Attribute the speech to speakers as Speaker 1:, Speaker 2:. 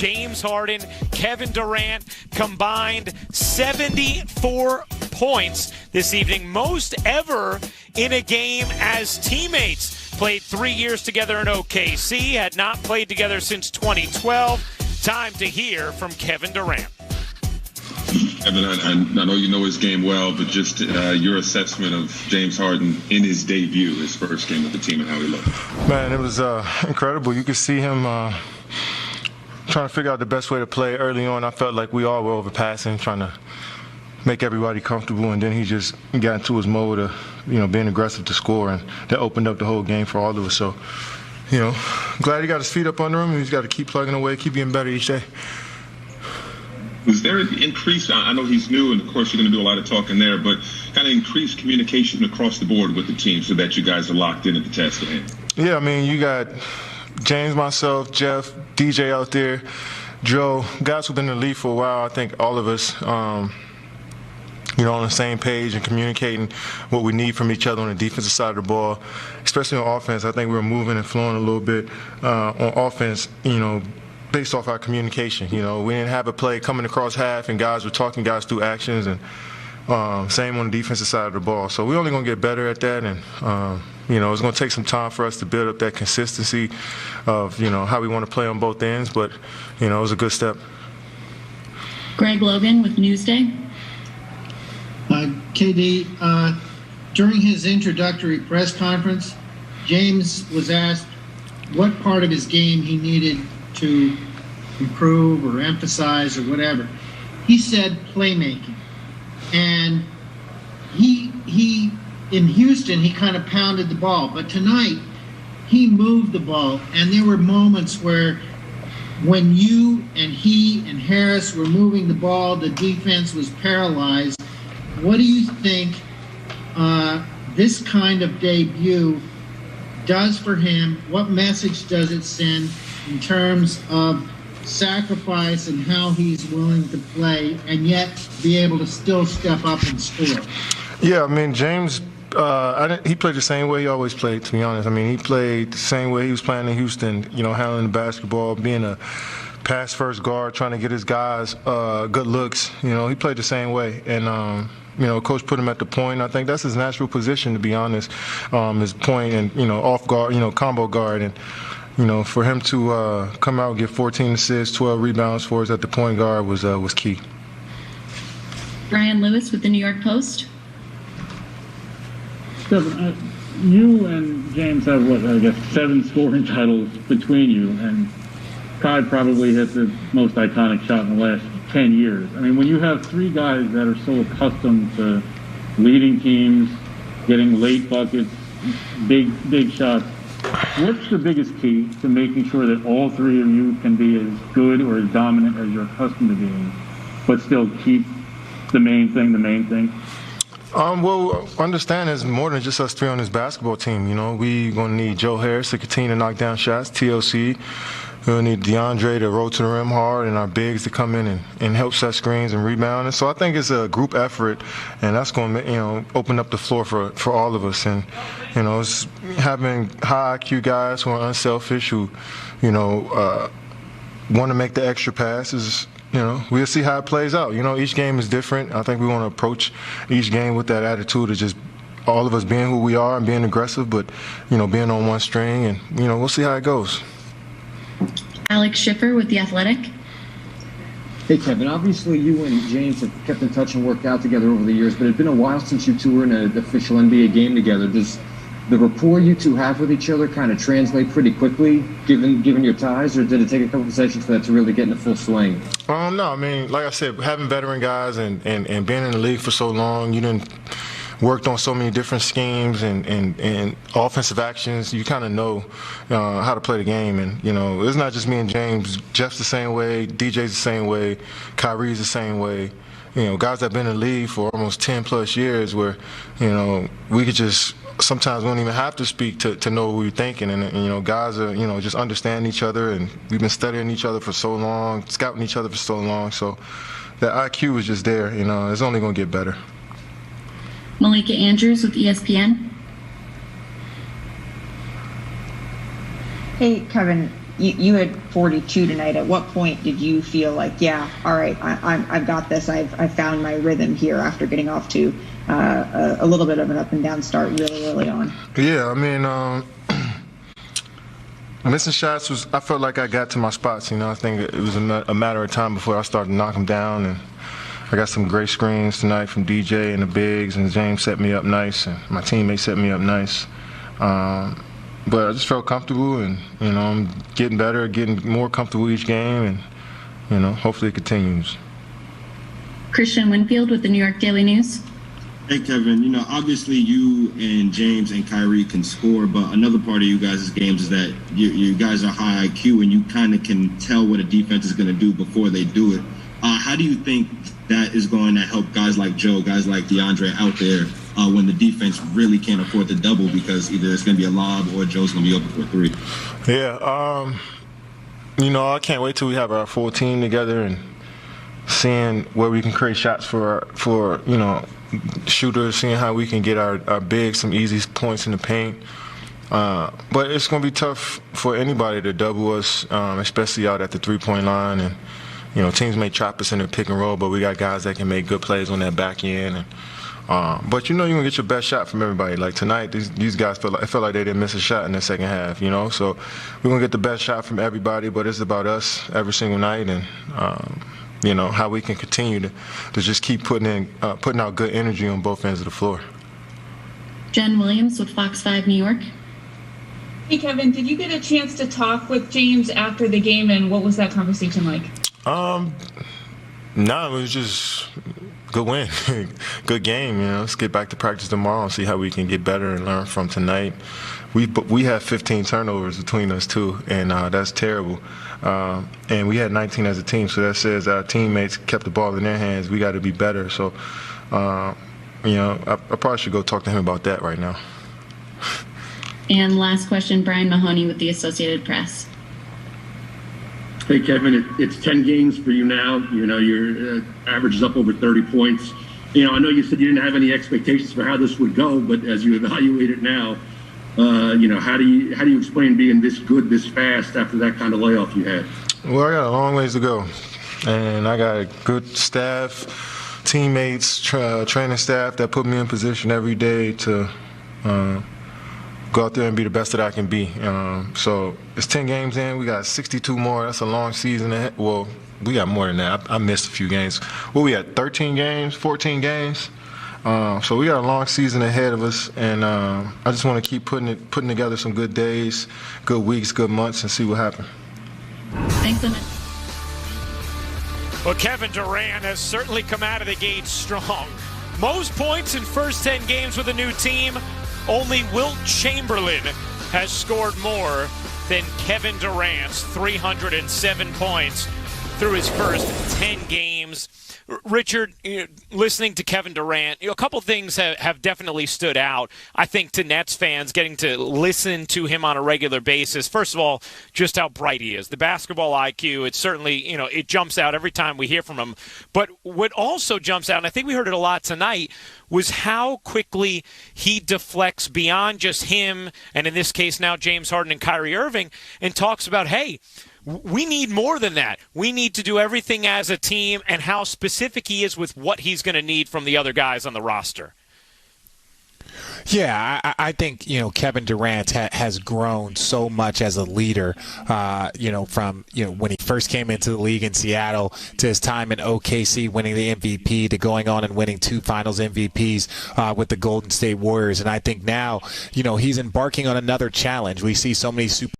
Speaker 1: James Harden, Kevin Durant combined 74 points this evening, most ever in a game as teammates. Played 3 years together in OKC, had not played together since 2012. Time to hear from Kevin Durant.
Speaker 2: Kevin, I know you know his game well, but just your assessment of James Harden in his debut, his first game with the team, and how he looked.
Speaker 3: Man, it was incredible. You could see him trying to figure out the best way to play early on. I felt like we all were overpassing, trying to make everybody comfortable, and then he just got into his mode of, being aggressive to score, and that opened up the whole game for all of us. So, glad he got his feet up under him, and he's got to keep plugging away, keep getting better each day.
Speaker 2: Was there an increase? I know he's new, and of course you're going to do a lot of talking there, but kind of increased communication across the board with the team so that you guys are locked in at the task at hand? Yeah,
Speaker 3: you got James, myself, Jeff, DJ out there, Joe, guys who've been in the league for a while. I think all of us, on the same page and communicating what we need from each other on the defensive side of the ball, especially on offense. I think we were moving and flowing a little bit on offense, based off our communication. We didn't have a play coming across half and guys were talking guys through actions, and same on the defensive side of the ball. So we're only going to get better at that, and it's going to take some time for us to build up that consistency of how we want to play on both ends, but it was a good step.
Speaker 4: Greg Logan with Newsday.
Speaker 5: KD, during his introductory press conference, James was asked what part of his game he needed to improve or emphasize or whatever. He said playmaking. And he in Houston, he kind of pounded the ball. But tonight, he moved the ball. And there were moments where when you and he and Harris were moving the ball, the defense was paralyzed. What do you think this kind of debut does for him? What message does it send in terms of sacrifice and how he's willing to play and yet be able to still step up and score?
Speaker 3: Yeah, James, he played the same way he always played, to be honest. He played the same way he was playing in Houston, handling the basketball, being a pass-first guard, trying to get his guys good looks. He played the same way. And, Coach put him at the point. I think that's his natural position, to be honest, his point and, off guard, combo guard. And, for him to come out and get 14 assists, 12 rebounds for us at the point guard was key.
Speaker 4: Brian Lewis with the New York Post.
Speaker 6: Stephen, you and James have, 7 scoring titles between you, and Kai probably hit the most iconic shot in the last 10 years. When you have 3 guys that are so accustomed to leading teams, getting late buckets, big shots, what's the biggest key to making sure that all 3 of you can be as good or as dominant as you're accustomed to being, but still keep the main thing?
Speaker 3: Well, understand there's more than just us 3 on this basketball team. We're going to need Joe Harris to continue to knock down shots, TLC. We'll need DeAndre to roll to the rim hard, and our bigs to come in and help set screens and rebound. And so I think it's a group effort, and that's going to open up the floor for all of us. And it's having high IQ guys who are unselfish, who want to make the extra passes. We'll see how it plays out. Each game is different. I think we want to approach each game with that attitude of just all of us being who we are and being aggressive, but being on one string, and we'll see how it goes.
Speaker 4: Alex Schiffer with The Athletic.
Speaker 7: Hey, Kevin, obviously you and James have kept in touch and worked out together over the years, but it's been a while since you two were in an official NBA game together. Does the rapport you two have with each other kind of translate pretty quickly, given your ties, or did it take a couple of sessions for that to really get in full swing?
Speaker 3: No, like I said, having veteran guys and being in the league for so long, you didn't worked on so many different schemes and offensive actions. You kind of know how to play the game. And, it's not just me and James. Jeff's the same way. DJ's the same way. Kyrie's the same way. Guys that have been in the league for almost 10-plus years where, we could just sometimes we don't even have to speak to know what we're thinking. And, guys are, just understand each other. And we've been studying each other for so long, scouting each other for so long. So that IQ is just there. It's only going to get better.
Speaker 4: Malika Andrews with ESPN.
Speaker 8: Hey, Kevin, you had 42 tonight. At what point did you feel like, yeah, all right, I've got this. I've found my rhythm here after getting off to a little bit of an up and down start really early on?
Speaker 3: Yeah, I mean, missing shots I felt like I got to my spots. I think it was a matter of time before I started to knock them down. And I got some great screens tonight from DJ and the bigs, and James set me up nice, and my teammates set me up nice. But I just felt comfortable, and I'm getting better, getting more comfortable each game, and hopefully it continues.
Speaker 4: Christian Winfield with the New York Daily News.
Speaker 9: Hey, Kevin, obviously you and James and Kyrie can score, but another part of you guys' games is that you guys are high IQ and you kind of can tell what a defense is going to do before they do it. How do you think that is going to help guys like Joe, guys like DeAndre out there when the defense really can't afford to double because either it's going to be a lob or Joe's going to be open for a three?
Speaker 3: Yeah, I can't wait till we have our full team together and seeing where we can create shots for shooters, seeing how we can get our bigs some easy points in the paint. But it's going to be tough for anybody to double us, especially out at the three-point line. And teams may trap us in the pick and roll, but we got guys that can make good plays on that back end. And but you're gonna get your best shot from everybody. Like tonight, these guys felt like they didn't miss a shot in the second half. So we're gonna get the best shot from everybody, but it's about us every single night, and how we can continue to just keep putting out good energy on both ends of the floor.
Speaker 4: Jen Williams with Fox 5 New York.
Speaker 10: Hey, Kevin, did you get a chance to talk with James after the game, and what was that conversation like?
Speaker 3: No, it was just good win, good game. Let's get back to practice tomorrow and see how we can get better and learn from tonight. We have 15 turnovers between us too, and that's terrible. And we had 19 as a team, so that says our teammates kept the ball in their hands. We got to be better. So, I probably should go talk to him about that right now.
Speaker 4: And last question, Brian Mahoney with the Associated Press.
Speaker 11: Hey, Kevin, it's 10 games for you now. Your average is up over 30 points. I know you said you didn't have any expectations for how this would go, but as you evaluate it now, how do you explain being this good this fast after that kind of layoff you had?
Speaker 3: Well, I got a long ways to go, and I got a good staff, teammates, training staff that put me in position every day to go out there and be the best that I can be. So it's 10 games in. We got 62 more. That's a long season ahead. Well, we got more than that. I missed a few games. We had 13 games, 14 games. So we got a long season ahead of us, and I just want to keep putting together some good days, good weeks, good months, and see what happens.
Speaker 4: Thanks so much.
Speaker 1: Well, Kevin Durant has certainly come out of the gate strong. Most points in first 10 games with a new team. Only Wilt Chamberlain has scored more than Kevin Durant's 307 points through his first 10 games. Richard, listening to Kevin Durant, a couple things have definitely stood out, I think, to Nets fans getting to listen to him on a regular basis. First of all, just how bright he is. The basketball IQ, it's certainly, it jumps out every time we hear from him. But what also jumps out, and I think we heard it a lot tonight, was how quickly he deflects beyond just him, and in this case now James Harden and Kyrie Irving, and talks about, hey, we need more than that. We need to do everything as a team, and how specific he is with what he's going to need from the other guys on the roster.
Speaker 12: Yeah, I think, Kevin Durant has grown so much as a leader, from, when he first came into the league in Seattle to his time in OKC winning the MVP to going on and winning 2 finals MVPs with the Golden State Warriors. And I think now, he's embarking on another challenge. We see so many super